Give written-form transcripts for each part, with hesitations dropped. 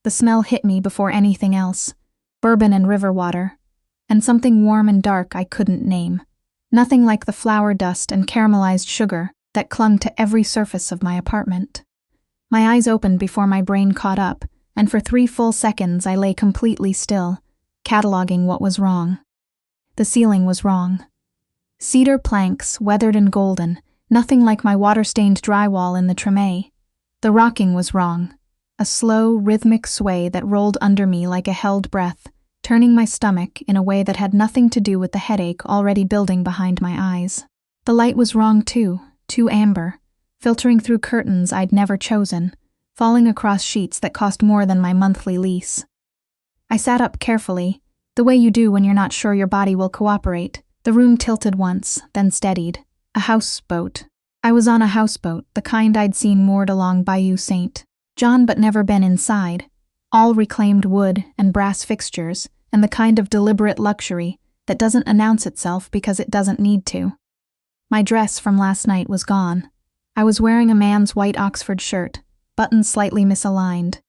The smell hit me before anything else. Bourbon and river water. And something warm and dark I couldn't name. Nothing like the flour dust and caramelized sugar that clung to every surface of my apartment. My eyes opened before my brain caught up, and for 3 full seconds I lay completely still, cataloging what was wrong. The ceiling was wrong. Cedar planks, weathered and golden, nothing like my water-stained drywall in the Treme. The rocking was wrong. A slow, rhythmic sway that rolled under me like a held breath, turning my stomach in a way that had nothing to do with the headache already building behind my eyes. The light was wrong too amber, filtering through curtains I'd never chosen, falling across sheets that cost more than my monthly lease. I sat up carefully, the way you do when you're not sure your body will cooperate. The room tilted once, then steadied. A houseboat. I was on a houseboat, the kind I'd seen moored along Bayou St. John but never been inside. All reclaimed wood and brass fixtures, and the kind of deliberate luxury that doesn't announce itself because it doesn't need to. My dress from last night was gone. I was wearing a man's white Oxford shirt, buttons slightly misaligned,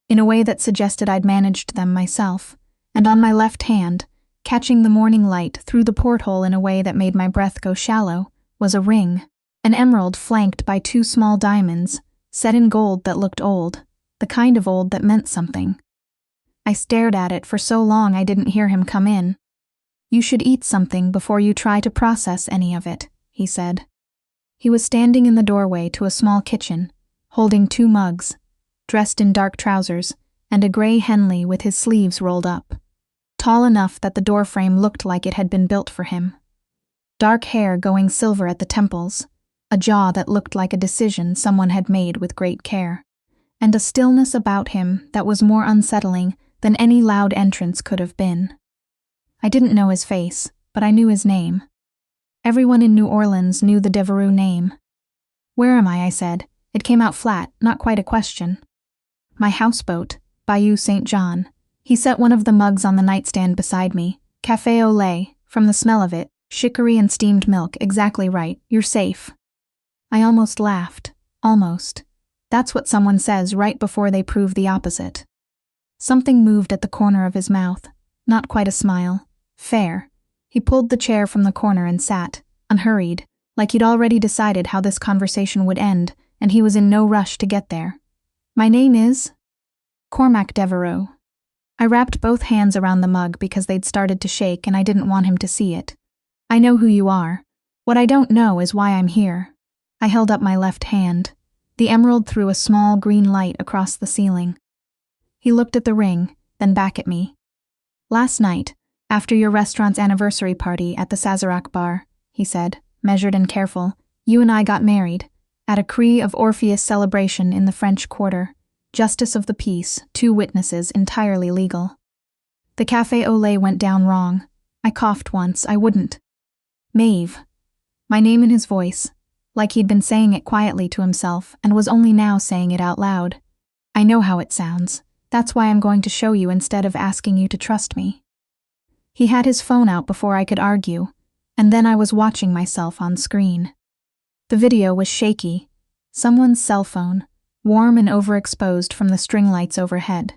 in a way that suggested I'd managed them myself, and on my left hand, catching the morning light through the porthole in a way that made my breath go shallow, was a ring, an emerald flanked by 2 small diamonds, set in gold that looked old, the kind of old that meant something. I stared at it for so long I didn't hear him come in. "You should eat something before you try to process any of it," he said. He was standing in the doorway to a small kitchen, holding 2 mugs, dressed in dark trousers, and a gray Henley with his sleeves rolled up. Tall enough that the doorframe looked like it had been built for him. Dark hair going silver at the temples, a jaw that looked like a decision someone had made with great care, and a stillness about him that was more unsettling than any loud entrance could have been. I didn't know his face, but I knew his name. Everyone in New Orleans knew the Devereux name. "Where am I said. It came out flat, not quite a question. "My houseboat, Bayou St. John." He set one of the mugs on the nightstand beside me. "Café au lait, from the smell of it, chicory and steamed milk, exactly right, you're safe." I almost laughed. Almost. That's what someone says right before they prove the opposite. Something moved at the corner of his mouth. Not quite a smile. Fair. He pulled the chair from the corner and sat, unhurried, like he'd already decided how this conversation would end, and he was in no rush to get there. "My name is Cormac Devereux." I wrapped both hands around the mug because they'd started to shake and I didn't want him to see it. "I know who you are. What I don't know is why I'm here." I held up my left hand. The emerald threw a small green light across the ceiling. He looked at the ring, then back at me. "Last night, after your restaurant's anniversary party at the Sazerac bar," he said, measured and careful, "you and I got married, at a Cri of Orpheus celebration in the French Quarter. Justice of the peace, 2 witnesses, entirely legal. The café au lait went down wrong. I coughed once, I wouldn't. Maeve." My name in his voice, like he'd been saying it quietly to himself and was only now saying it out loud. "I know how it sounds. That's why I'm going to show you instead of asking you to trust me." He had his phone out before I could argue, and then I was watching myself on screen. The video was shaky. Someone's cell phone, warm and overexposed from the string lights overhead.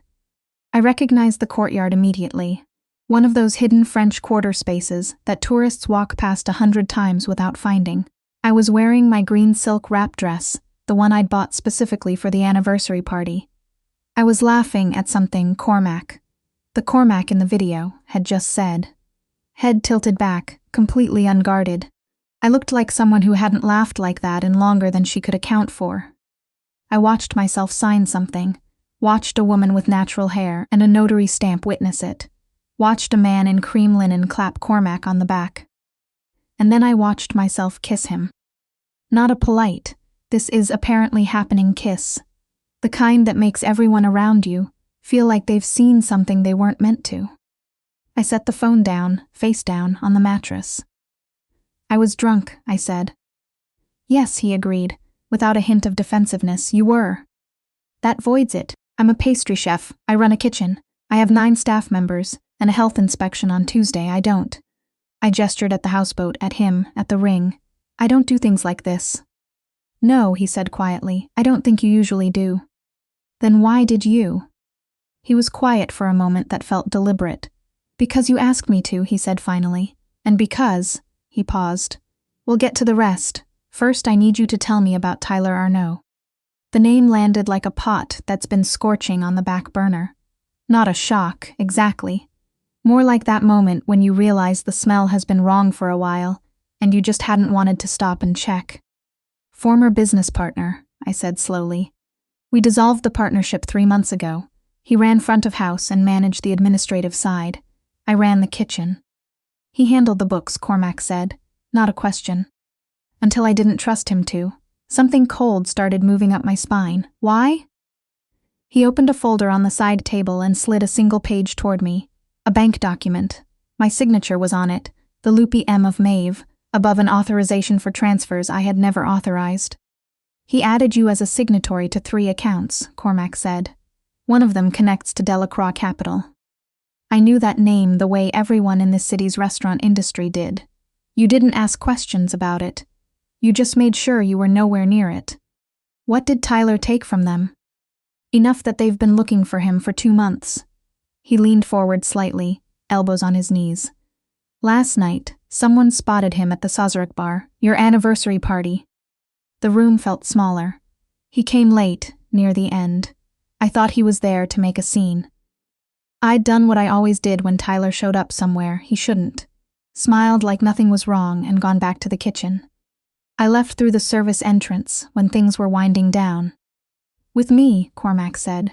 I recognized the courtyard immediately, one of those hidden French Quarter spaces that tourists walk past 100 times without finding. I was wearing my green silk wrap dress, the one I'd bought specifically for the anniversary party. I was laughing at something Cormac, the Cormac in the video, had just said. Head tilted back, completely unguarded. I looked like someone who hadn't laughed like that in longer than she could account for. I watched myself sign something, watched a woman with natural hair and a notary stamp witness it, watched a man in cream linen clap Cormac on the back. And then I watched myself kiss him. Not a polite, this is apparently happening kiss. The kind that makes everyone around you feel like they've seen something they weren't meant to. I set the phone down, face down, on the mattress. "I was drunk," I said. "Yes," he agreed, without a hint of defensiveness, "you were." "That voids it. I'm a pastry chef. I run a kitchen. I have 9 staff members, and a health inspection on Tuesday. I don't." I gestured at the houseboat, at him, at the ring. "I don't do things like this." "No," he said quietly, "I don't think you usually do." "Then why did you?" He was quiet for a moment that felt deliberate. "Because you asked me to," he said finally. "And because," he paused. "We'll get to the rest. First, I need you to tell me about Tyler Arnault." The name landed like a pot that's been scorching on the back burner. Not a shock, exactly. More like that moment when you realize the smell has been wrong for a while, and you just hadn't wanted to stop and check. "Former business partner," I said slowly. "We dissolved the partnership 3 months ago. He ran front of house and managed the administrative side. I ran the kitchen." "He handled the books," Cormac said. "Not a question." "Until I didn't trust him to. Something cold started moving up my spine. Why?" He opened a folder on the side table and slid a single page toward me. A bank document. My signature was on it, the loopy M of Maeve, above an authorization for transfers I had never authorized. "He added you as a signatory to 3 accounts," Cormac said. "One of them connects to Delacroix Capital." I knew that name the way everyone in this city's restaurant industry did. You didn't ask questions about it. You just made sure you were nowhere near it. What did Tyler take from them? Enough that they've been looking for him for 2 months. He leaned forward slightly, elbows on his knees. "Last night, someone spotted him at the Sazerac bar, your anniversary party." The room felt smaller. He came late, near the end. I thought he was there to make a scene. I'd done what I always did when Tyler showed up somewhere he shouldn't. Smiled like nothing was wrong and gone back to the kitchen. I left through the service entrance when things were winding down. "With me," Cormac said.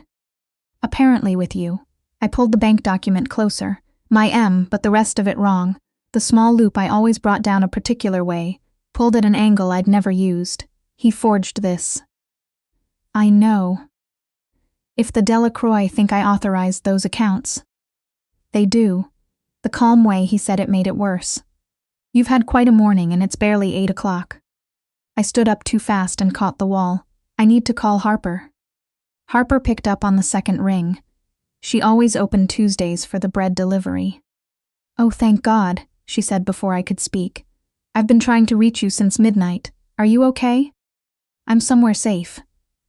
"Apparently with you." I pulled the bank document closer. My M, but the rest of it wrong. The small loop I always brought down a particular way, pulled at an angle I'd never used. He forged this. "I know." "If the Delacroix think I authorized those accounts." "They do." The calm way he said it made it worse. "You've had quite a morning and it's barely 8 o'clock. I stood up too fast and caught the wall. "I need to call Harper." Harper picked up on the second ring. She always opened Tuesdays for the bread delivery. "Oh, thank God," she said before I could speak. "I've been trying to reach you since midnight. Are you okay?" "I'm somewhere safe."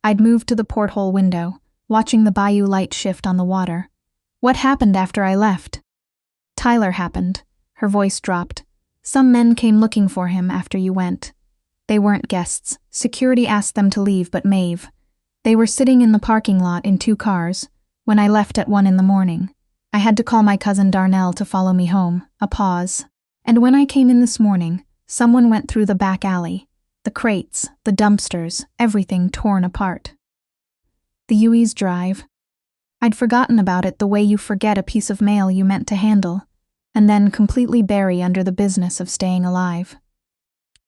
I'd moved to the porthole window, watching the bayou light shift on the water. "What happened after I left?" "Tyler happened." Her voice dropped. "Some men came looking for him after you went. They weren't guests. Security asked them to leave but Maeve. They were sitting in the parking lot in 2 cars. When I left at 1 in the morning, I had to call my cousin Darnell to follow me home. A pause. "And when I came in this morning, someone went through the back alley. The crates, the dumpsters, everything torn apart." The Ue's drive. I'd forgotten about it the way you forget a piece of mail you meant to handle, and then completely bury under the business of staying alive.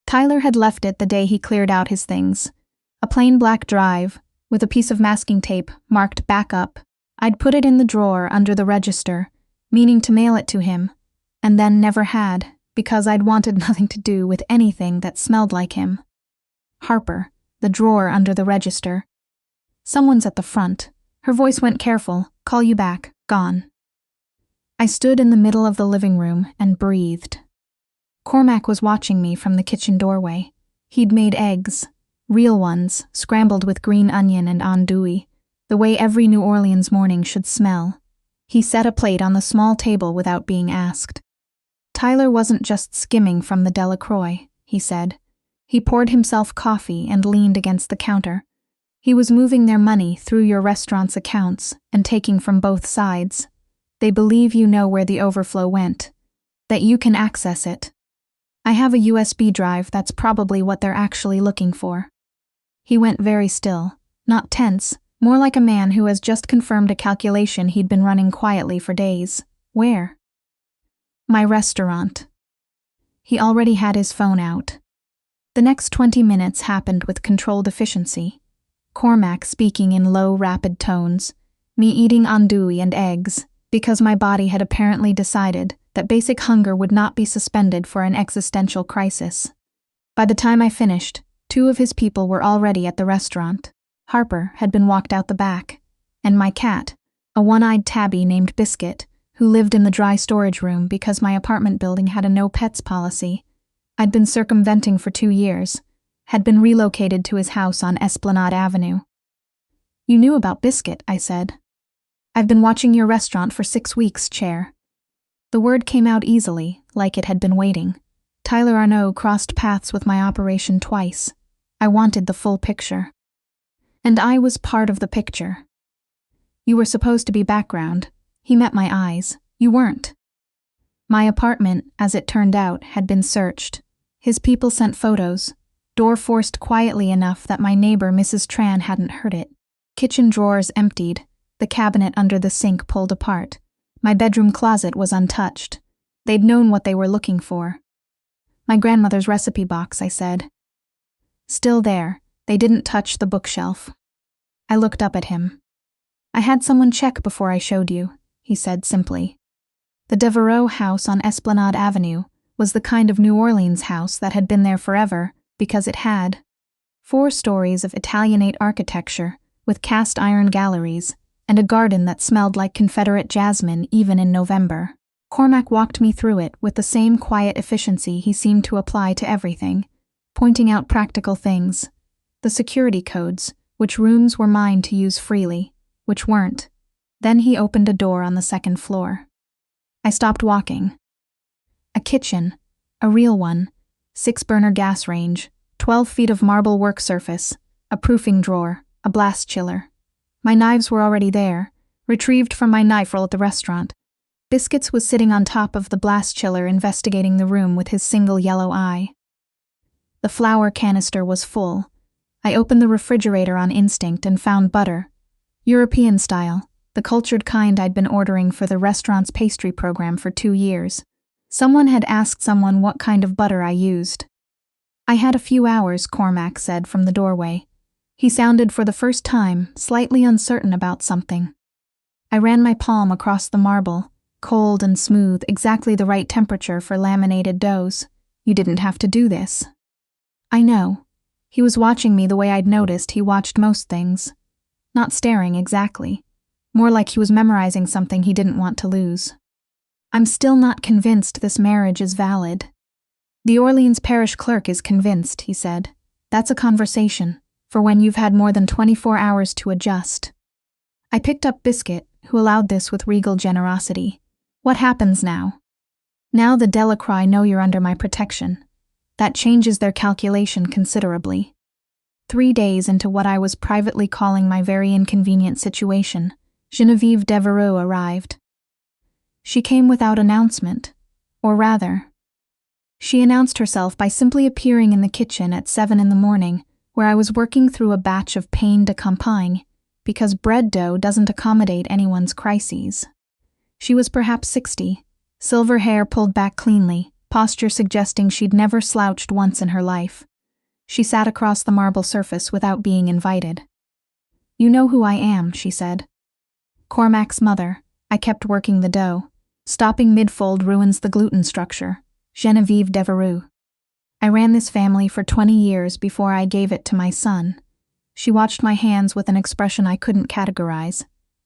Tyler had left it the day he cleared out his things. A plain black drive, with a piece of masking tape marked "back up." I'd put it in the drawer under the register, meaning to mail it to him, and then never had, because I'd wanted nothing to do with anything that smelled like him. Harper, the drawer under the register. "Someone's at the front." Her voice went careful. "Call you back. Gone." I stood in the middle of the living room and breathed. Cormac was watching me from the kitchen doorway. He'd made eggs, real ones, scrambled with green onion and andouille, the way every New Orleans morning should smell. He set a plate on the small table without being asked. "Tyler wasn't just skimming from the Delacroix," he said. "He poured himself coffee and leaned against the counter. He was moving their money through your restaurant's accounts and taking from both sides. They believe you know where the overflow went, that you can access it. I have a USB drive that's probably what they're actually looking for." He went very still, not tense, more like a man who has just confirmed a calculation he'd been running quietly for days. "Where?" "My restaurant." He already had his phone out. The next 20 minutes happened with controlled efficiency. Cormac speaking in low, rapid tones, me eating andouille and eggs, because my body had apparently decided that basic hunger would not be suspended for an existential crisis. By the time I finished, 2 of his people were already at the restaurant. Harper had been walked out the back, and my cat, a one-eyed tabby named Biscuit, who lived in the dry storage room because my apartment building had a no-pets policy. I'd been circumventing for 2 years, had been relocated to his house on Esplanade Avenue. "You knew about Biscuit," I said. I've been watching your restaurant for 6 weeks, Chair. The word came out easily, like it had been waiting. Tyler Arnault crossed paths with my operation twice. I wanted the full picture. And I was part of the picture. You were supposed to be background. He met my eyes. You weren't. My apartment, as it turned out, had been searched. His people sent photos. Door forced quietly enough that my neighbor, Mrs. Tran, hadn't heard it. Kitchen drawers emptied. The cabinet under the sink pulled apart. My bedroom closet was untouched. They'd known what they were looking for. My grandmother's recipe box, I said. Still there. They didn't touch the bookshelf. I looked up at him. I had someone check before I showed you, he said simply. The Devereaux house on Esplanade Avenue was the kind of New Orleans house that had been there forever because it had 4 stories of Italianate architecture with cast iron galleries and a garden that smelled like Confederate jasmine even in November. Cormac walked me through it with the same quiet efficiency he seemed to apply to everything, pointing out practical things. The security codes, which rooms were mine to use freely, which weren't. Then he opened a door on the 2nd floor. I stopped walking. A kitchen, a real one, 6-burner gas range, 12 feet of marble work surface, a proofing drawer, a blast chiller. My knives were already there, retrieved from my knife roll at the restaurant. Biscuits was sitting on top of the blast chiller investigating the room with his single yellow eye. The flour canister was full. I opened the refrigerator on instinct and found butter. European style, the cultured kind I'd been ordering for the restaurant's pastry program for 2 years. Someone had asked someone what kind of butter I used. I had a few hours, Cormac said from the doorway. He sounded for the first time slightly uncertain about something. I ran my palm across the marble, cold and smooth, exactly the right temperature for laminated doughs. You didn't have to do this. I know. He was watching me the way I'd noticed he watched most things. Not staring exactly. More like he was memorizing something he didn't want to lose. I'm still not convinced this marriage is valid. The Orleans parish clerk is convinced, he said. That's a conversation, for when you've had more than 24 hours to adjust. I picked up Biscuit, who allowed this with regal generosity. What happens now? Now the Delacroix know you're under my protection. That changes their calculation considerably. 3 days into what I was privately calling my very inconvenient situation, Genevieve Devereaux arrived. She came without announcement, or rather, she announced herself by simply appearing in the kitchen at 7 in the morning, where I was working through a batch of pain de campagne, because bread dough doesn't accommodate anyone's crises. She was perhaps 60, silver hair pulled back cleanly, posture suggesting she'd never slouched once in her life. She sat across the marble surface without being invited. You know who I am, she said. Cormac's mother. I kept working the dough. Stopping mid-fold ruins the gluten structure. Genevieve Devereaux. I ran this family for 20 years before I gave it to my son. She watched my hands with an expression I couldn't categorize.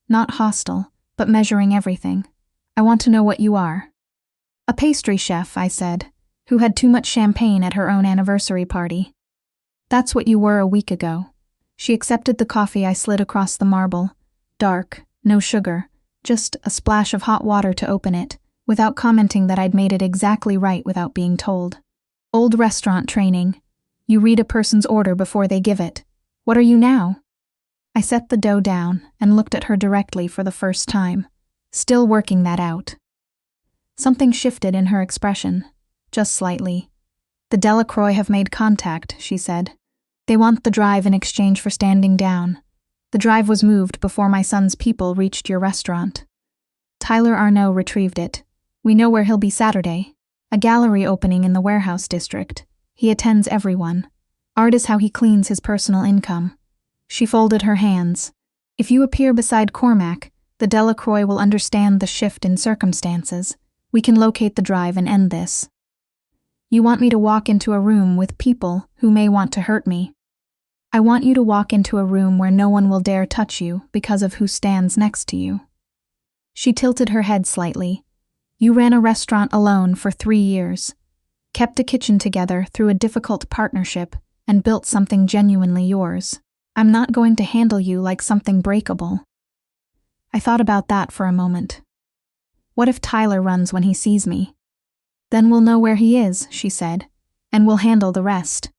Not hostile, but measuring everything. I want to know what you are. A pastry chef, I said, who had too much champagne at her own anniversary party. That's what you were a week ago. She accepted the coffee I slid across the marble. Dark, no sugar, just a splash of hot water to open it, without commenting that I'd made it exactly right without being told. Old restaurant training. You read a person's order before they give it. What are you now? I set the dough down and looked at her directly for the first time, still working that out. Something shifted in her expression, just slightly. The Delacroix have made contact, she said. They want the drive in exchange for standing down. The drive was moved before my son's people reached your restaurant. Tyler Arnault retrieved it. We know where he'll be Saturday. A gallery opening in the warehouse district. He attends everyone. Art is how he cleans his personal income. She folded her hands. If you appear beside Cormac, the Delacroix will understand the shift in circumstances. We can locate the drive and end this. You want me to walk into a room with people who may want to hurt me. I want you to walk into a room where no one will dare touch you because of who stands next to you. She tilted her head slightly. You ran a restaurant alone for 3 years, kept a kitchen together through a difficult partnership, and built something genuinely yours. I'm not going to handle you like something breakable. I thought about that for a moment. What if Tyler runs when he sees me? Then we'll know where he is, she said, and we'll handle the rest.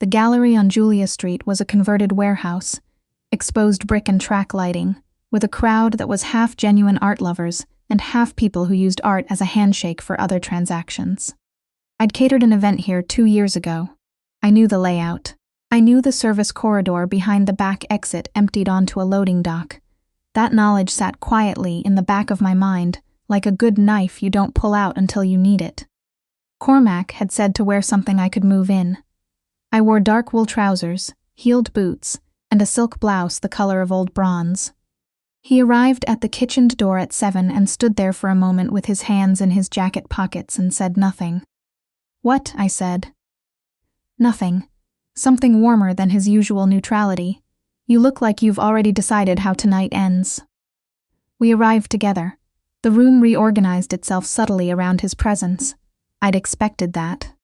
The gallery on Julia Street was a converted warehouse, exposed brick and track lighting, with a crowd that was half genuine art lovers and half people who used art as a handshake for other transactions. I'd catered an event here 2 years ago. I knew the layout. I knew the service corridor behind the back exit emptied onto a loading dock. That knowledge sat quietly in the back of my mind, like a good knife you don't pull out until you need it. Cormac had said to wear something I could move in. I wore dark wool trousers, heeled boots, and a silk blouse the color of old bronze. He arrived at the kitchened door at 7 and stood there for a moment with his hands in his jacket pockets and said nothing. "What?" I said. "Nothing. Something warmer than his usual neutrality. You look like you've already decided how tonight ends." We arrived together. The room reorganized itself subtly around his presence. I'd expected that.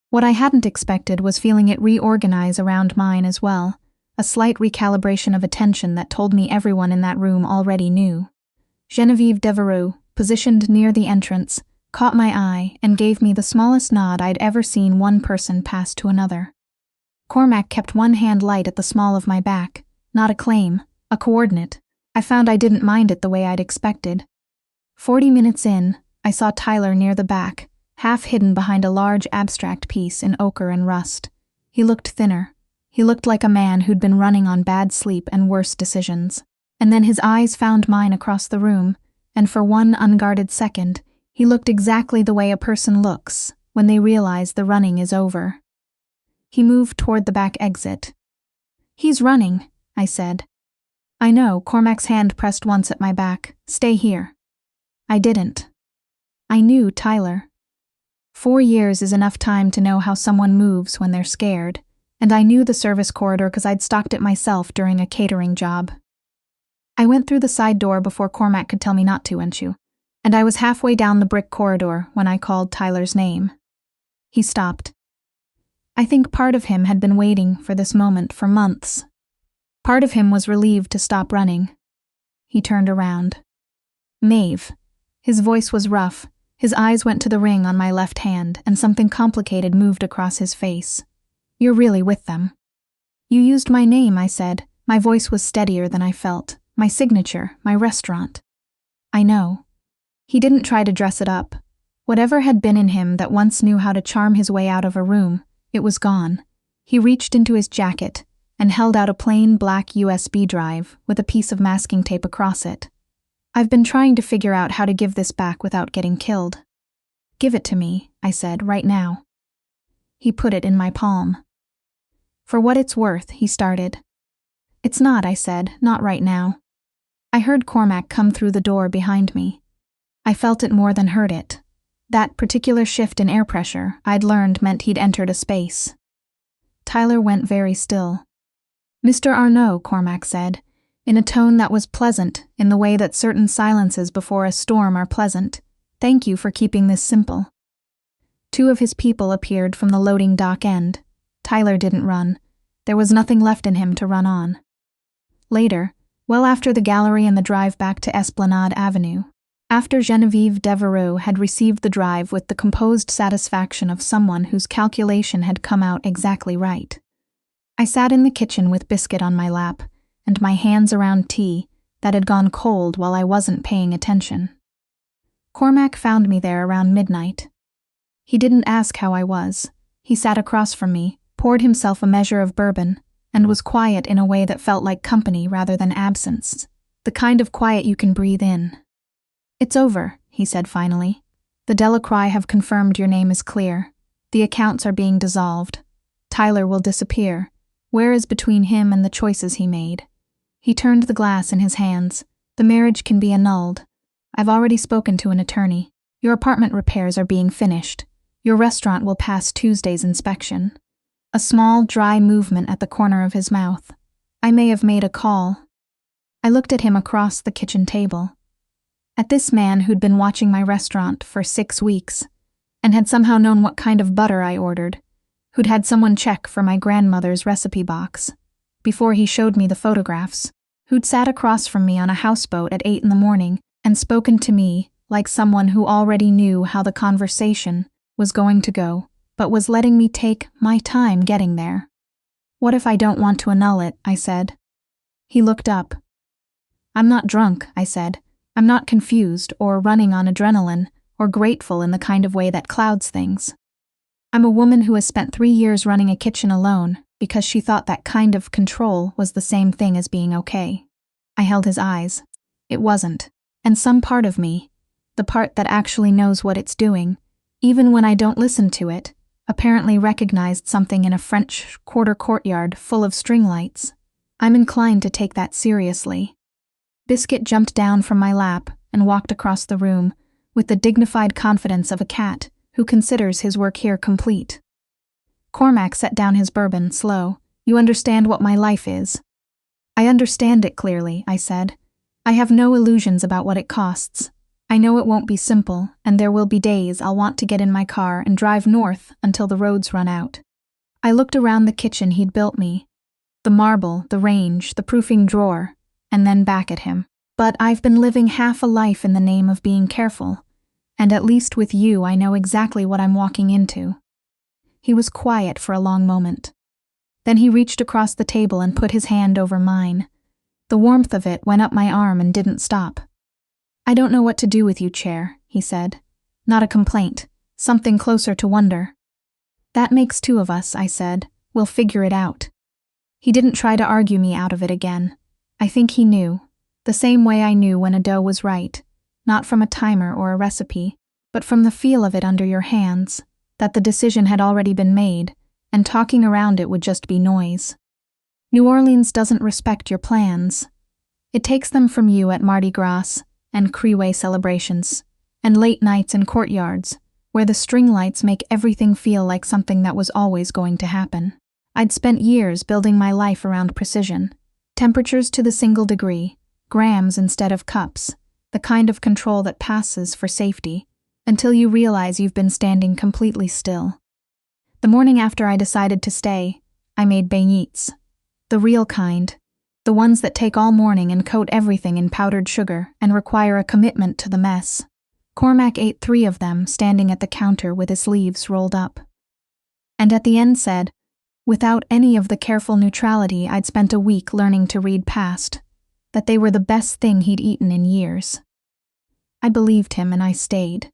What I hadn't expected was feeling it reorganize around mine as well, a slight recalibration of attention that told me everyone in that room already knew. Genevieve Devereux, positioned near the entrance, caught my eye and gave me the smallest nod I'd ever seen one person pass to another. Cormac kept one hand light at the small of my back, not a claim, a coordinate. I found I didn't mind it the way I'd expected. 40 minutes in, I saw Tyler near the back, half hidden behind a large abstract piece in ochre and rust. He looked thinner. He looked like a man who'd been running on bad sleep and worse decisions. And then his eyes found mine across the room, and for one unguarded second, he looked exactly the way a person looks when they realize the running is over. He moved toward the back exit. "He's running," I said. "I know," Cormac's hand pressed once at my back. "Stay here." I didn't. I knew Tyler. 4 years is enough time to know how someone moves when they're scared, and I knew the service corridor because I'd stalked it myself during a catering job. I went through the side door before Cormac could tell me not to, and I was halfway down the brick corridor when I called Tyler's name. He stopped. I think part of him had been waiting for this moment for months. Part of him was relieved to stop running. He turned around. "Maeve." His voice was rough. His eyes went to the ring on my left hand, and something complicated moved across his face. "You're really with them." "You used my name," I said. My voice was steadier than I felt. "My signature, my restaurant." "I know." He didn't try to dress it up. Whatever had been in him that once knew how to charm his way out of a room, it was gone. He reached into his jacket and held out a plain black USB drive with a piece of masking tape across it. "I've been trying to figure out how to give this back without getting killed." "Give it to me," I said, "right now." He put it in my palm. "For what it's worth," he started. "It's not," I said, "not right now." I heard Cormac come through the door behind me. I felt it more than heard it. That particular shift in air pressure I'd learned meant he'd entered a space. Tyler went very still. "Mr. Arnaud," Cormac said, in a tone that was pleasant in the way that certain silences before a storm are pleasant. "Thank you for keeping this simple." 2 of his people appeared from the loading dock end. Tyler didn't run. There was nothing left in him to run on. Later, well after the gallery and the drive back to Esplanade Avenue, after Genevieve Devereux had received the drive with the composed satisfaction of someone whose calculation had come out exactly right, I sat in the kitchen with biscuit on my lap and my hands around tea that had gone cold while I wasn't paying attention. Cormac found me there around midnight. He didn't ask how I was. He sat across from me, poured himself a measure of bourbon, and was quiet in a way that felt like company rather than absence, the kind of quiet you can breathe in. "It's over," he said finally. "The Delacroix have confirmed your name is clear. The accounts are being dissolved. Tyler will disappear. Where is between him and the choices he made?" He turned the glass in his hands. "The marriage can be annulled. I've already spoken to an attorney. Your apartment repairs are being finished. Your restaurant will pass Tuesday's inspection." A small, dry movement at the corner of his mouth. "I may have made a call." I looked at him across the kitchen table. At this man who'd been watching my restaurant for 6 weeks, and had somehow known what kind of butter I ordered, who'd had someone check for my grandmother's recipe box, before he showed me the photographs, who'd sat across from me on a houseboat at 8 in the morning and spoken to me like someone who already knew how the conversation was going to go, but was letting me take my time getting there. "What if I don't want to annul it?" I said. He looked up. "I'm not drunk," I said. "I'm not confused or running on adrenaline or grateful in the kind of way that clouds things. I'm a woman who has spent 3 years running a kitchen alone because she thought that kind of control was the same thing as being okay." I held his eyes. It wasn't. And some part of me, the part that actually knows what it's doing, even when I don't listen to it, apparently recognized something in a French quarter courtyard full of string lights. I'm inclined to take that seriously. Biscuit jumped down from my lap and walked across the room with the dignified confidence of a cat who considers his work here complete. Cormac set down his bourbon, slow. "You understand what my life is?" "I understand it clearly," I said. "I have no illusions about what it costs. I know it won't be simple, and there will be days I'll want to get in my car and drive north until the roads run out." I looked around the kitchen he'd built me, the marble, the range, the proofing drawer, and then back at him. "But I've been living half a life in the name of being careful, and at least with you I know exactly what I'm walking into." He was quiet for a long moment. Then he reached across the table and put his hand over mine. The warmth of it went up my arm and didn't stop. "I don't know what to do with you, Chair," he said. "Not a complaint, something closer to wonder." "That makes 2 of us," I said. "We'll figure it out." He didn't try to argue me out of it again. I think he knew, the same way I knew when a dough was right, not from a timer or a recipe, but from the feel of it under your hands, that the decision had already been made, and talking around it would just be noise. New Orleans doesn't respect your plans. It takes them from you at Mardi Gras and Creeway celebrations, and late nights in courtyards, where the string lights make everything feel like something that was always going to happen. I'd spent years building my life around precision, temperatures to the single degree, grams instead of cups, the kind of control that passes for safety, until you realize you've been standing completely still. The morning after I decided to stay, I made beignets, the real kind, the ones that take all morning and coat everything in powdered sugar and require a commitment to the mess. Cormac ate 3 of them, standing at the counter with his sleeves rolled up. And at the end said, without any of the careful neutrality I'd spent a week learning to read past, that they were the best thing he'd eaten in years. I believed him and I stayed.